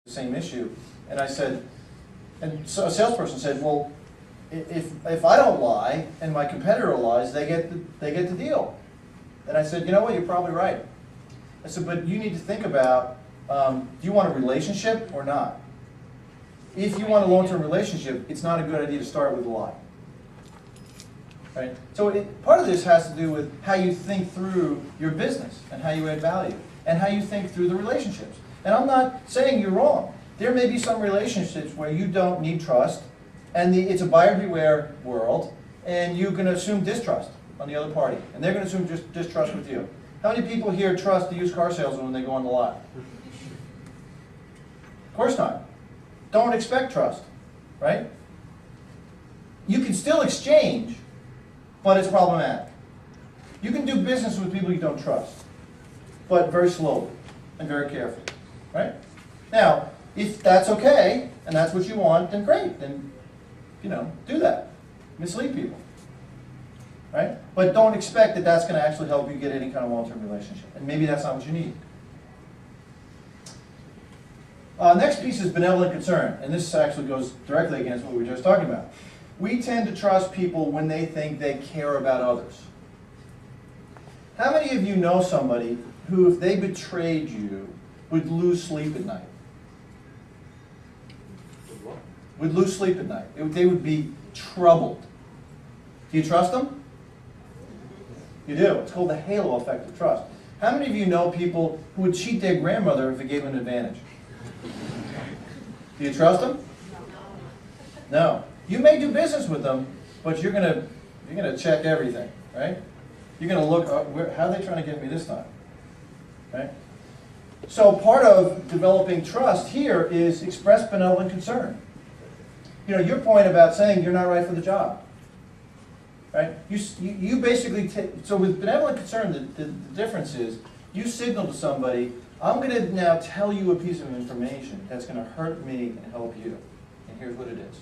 the same issue. And I said, and so a salesperson said, well, if I don't lie and my competitor lies, they get the deal. And I said, you know what, you're probably right. I said, but you need to think about, do you want a relationship or not? If you want a long-term relationship, it's not a good idea to start with a lie. Right? So part of this has to do with how you think through your business and how you add value and how you think through the relationships. And I'm not saying you're wrong. There may be some relationships where you don't need trust, and it's a buyer beware world, and you're going to assume distrust on the other party, and they're going to assume distrust with you. How many people here trust the used car salesman when they go on the lot? Of course not. Don't expect trust, right? You can still exchange, but it's problematic. You can do business with people you don't trust, but very slowly and very carefully, right? Now, if that's okay, and that's what you want, then great, then, do that. Mislead people, right? But don't expect that that's going to actually help you get any kind of long-term relationship, and maybe that's not what you need. Next piece is benevolent concern, and this actually goes directly against what we were just talking about. We tend to trust people when they think they care about others. How many of you know somebody who, if they betrayed you, would lose sleep at night? Would lose sleep at night. They would be troubled. Do you trust them? You do. It's called the halo effect of trust. How many of you know people who would cheat their grandmother if it gave them an advantage? Do you trust them? No. You may do business with them, but you're gonna check everything, right? You're gonna look, how are they trying to get me this time, right? So part of developing trust here is express benevolent concern. Your point about saying you're not right for the job, right? You basically so with benevolent concern, the difference is you signal to somebody, I'm going to now tell you a piece of information that's going to hurt me and help you, and here's what it is.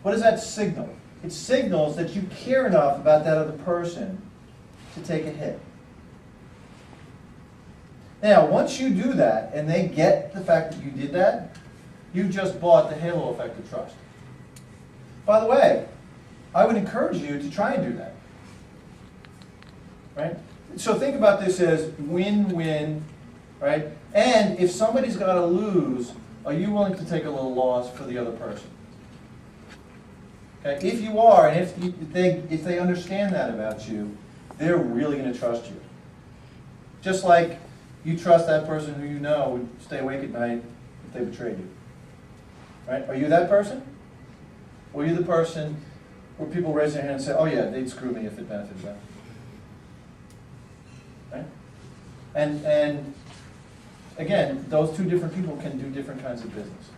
What does that signal? It signals that you care enough about that other person to take a hit. Now, once you do that, and they get the fact that you did that, you've just bought the halo effect of trust. By the way, I would encourage you to try and do that. Right? So think about this as win-win, right? And if somebody's got to lose, are you willing to take a little loss for the other person? Okay? If you are, and if they understand that about you, they're really going to trust you. Just like you trust that person who you know would stay awake at night if they betrayed you. Right? Are you that person? Or are you the person where people raise their hand and say, oh yeah, they'd screw me if it benefited them? Right? And again, those two different people can do different kinds of business.